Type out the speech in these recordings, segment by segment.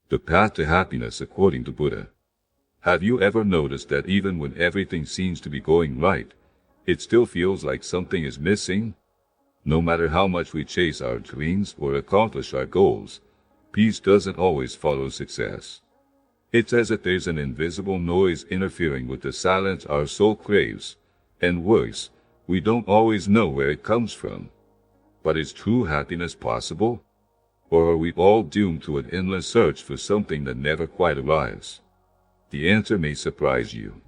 The path to happiness according to Buddha. Have you ever noticed that even when everything seems to be going right, it still feels like something is missing? No matter how much we chase our dreams or accomplish our goals, peace doesn't always follow success. It's as if there's an invisible noise interfering with the silence our soul craves, and worse, we don't always know where it comes from. But is true happiness possible? Or are we all doomed to an endless search for something that never quite arrives? The answer may surprise you.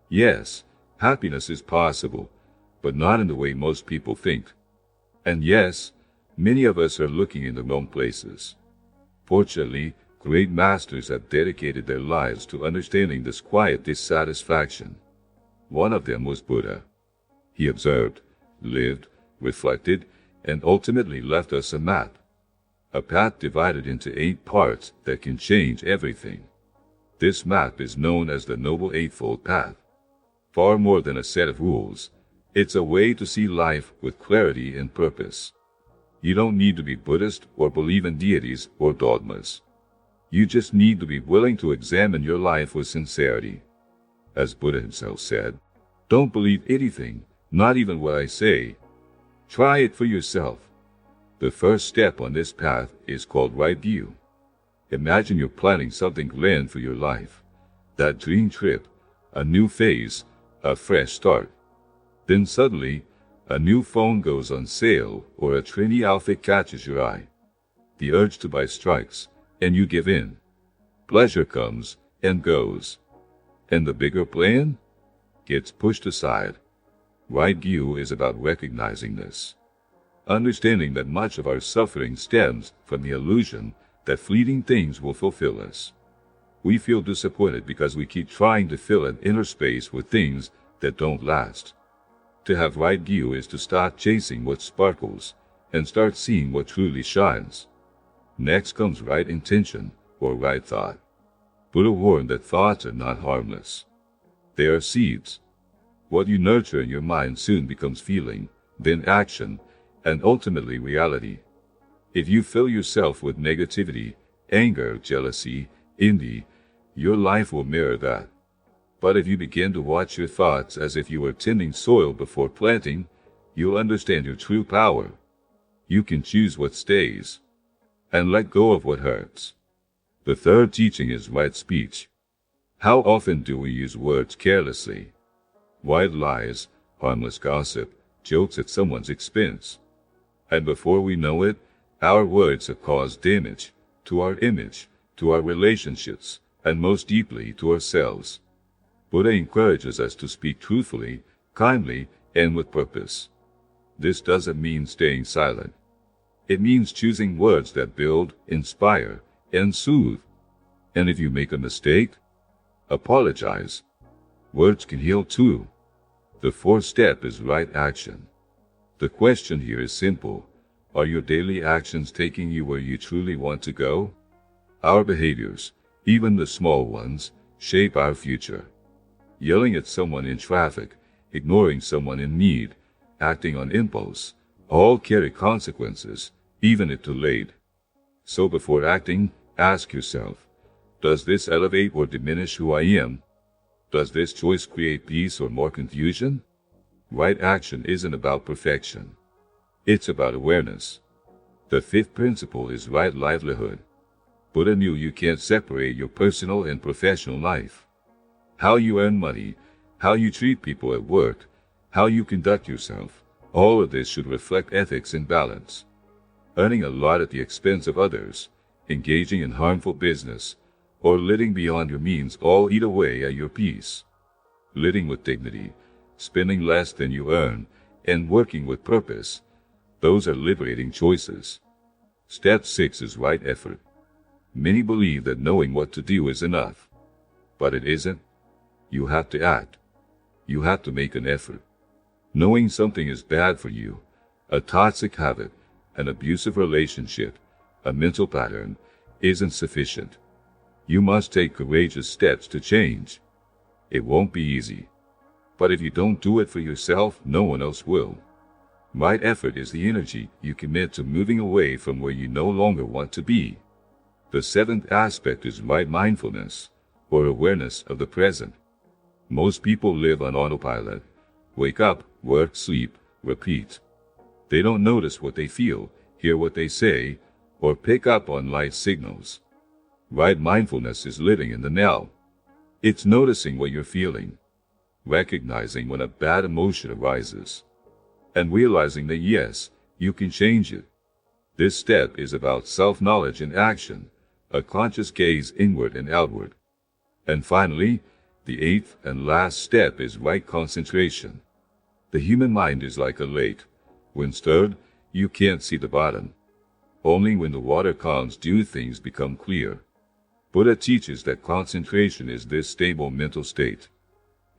Yes, happiness is possible, but not in the way most people think. And yes, many of us are looking in the wrong places. Fortunately, great masters have dedicated their lives to understanding this quiet dissatisfaction. One of them was Buddha. He observed, lived, reflected, and ultimately left us a map. A path divided into 8 parts that can change everything. This map is known as the Noble Eightfold Path. Far more than a set of rules, it's a way to see life with clarity and purpose. You don't need to be Buddhist or believe in deities or dogmas. You just need to be willing to examine your life with sincerity. As Buddha himself said, don't believe anything, not even what I say. Try it for yourself. The first step on this path is called right view. Imagine you're planning something grand for your life. That dream trip, a new phase, a fresh start. Then suddenly, a new phone goes on sale or a trendy outfit catches your eye. The urge to buy strikes, and you give in. Pleasure comes and goes. And the bigger plan gets pushed aside. Right view is about recognizing this. Understanding that much of our suffering stems from the illusion that fleeting things will fulfill us. We feel disappointed because we keep trying to fill an inner space with things that don't last. To have right view is to stop chasing what sparkles and start seeing what truly shines. Next comes right intention or right thought. Buddha warned that thoughts are not harmless. They are seeds. What you nurture in your mind soon becomes feeling, then action, and ultimately reality. If you fill yourself with negativity, anger, jealousy, envy, your life will mirror that. But if you begin to watch your thoughts as if you were tending soil before planting, you'll understand your true power. You can choose what stays and let go of what hurts. The third teaching is right speech. How often do we use words carelessly? White lies, harmless gossip, jokes at someone's expense. And before we know it, our words have caused damage to our image, to our relationships, and most deeply to ourselves. Buddha encourages us to speak truthfully, kindly, and with purpose. This doesn't mean staying silent. It means choosing words that build, inspire, and soothe. And if you make a mistake, apologize. Words can heal too. The fourth step is right action. The question here is simple. Are your daily actions taking you where you truly want to go? Our behaviors, even the small ones, shape our future. Yelling at someone in traffic, ignoring someone in need, acting on impulse, all carry consequences, even if delayed. So before acting, ask yourself, does this elevate or diminish who I am? Does this choice create peace or more confusion? Right action isn't about perfection. It's about awareness. The fifth principle is right livelihood. Buddha knew you can't separate your personal and professional life. How you earn money, how you treat people at work, how you conduct yourself, all of this should reflect ethics and balance. Earning a lot at the expense of others, engaging in harmful business, or living beyond your means all eat away at your peace. Living with dignity, spending less than you earn, and working with purpose, those are liberating choices. Step 6 is right effort. Many believe that knowing what to do is enough. But it isn't. You have to act. You have to make an effort. Knowing something is bad for you, a toxic habit, an abusive relationship, a mental pattern, isn't sufficient. You must take courageous steps to change. It won't be easy. But if you don't do it for yourself, no one else will. Right effort is the energy you commit to moving away from where you no longer want to be. The seventh aspect is right mindfulness, or awareness of the present. Most people live on autopilot. Wake up, work, sleep, repeat. They don't notice what they feel, hear what they say, or pick up on light signals. Right mindfulness is living in the now. It's noticing what you're feeling, recognizing when a bad emotion arises, and realizing that yes, you can change it. This step is about self-knowledge in action, a conscious gaze inward and outward. And finally, the eighth and last step is right concentration. The human mind is like a lake. When stirred, you can't see the bottom. Only when the water calms do things become clear. Buddha teaches that concentration is this stable mental state.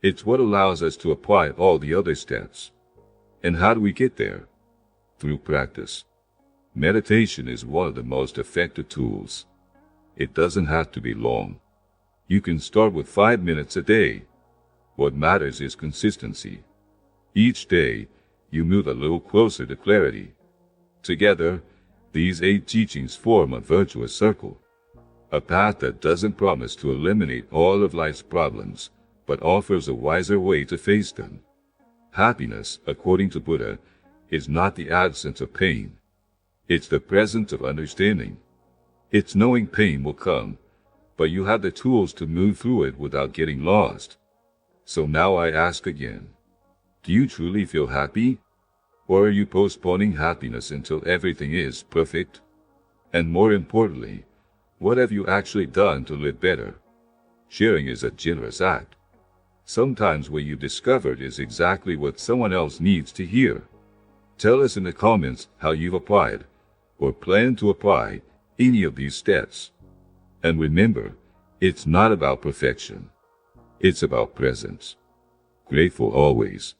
It's what allows us to apply all the other steps. And how do we get there? Through practice. Meditation is one of the most effective tools. It doesn't have to be long. You can start with 5 minutes a day. What matters is consistency. Each day, you move a little closer to clarity. Together, these 8 teachings form a virtuous circle. A path that doesn't promise to eliminate all of life's problems, but offers a wiser way to face them. Happiness, according to Buddha, is not the absence of pain. It's the presence of understanding. It's knowing pain will come, but you have the tools to move through it without getting lost. So now I ask again, do you truly feel happy? Or are you postponing happiness until everything is perfect? And more importantly, what have you actually done to live better? Sharing is a generous act. Sometimes what you discovered is exactly what someone else needs to hear. Tell us in the comments how you've applied, or plan to apply, any of these steps. And remember, it's not about perfection. It's about presence. Grateful always.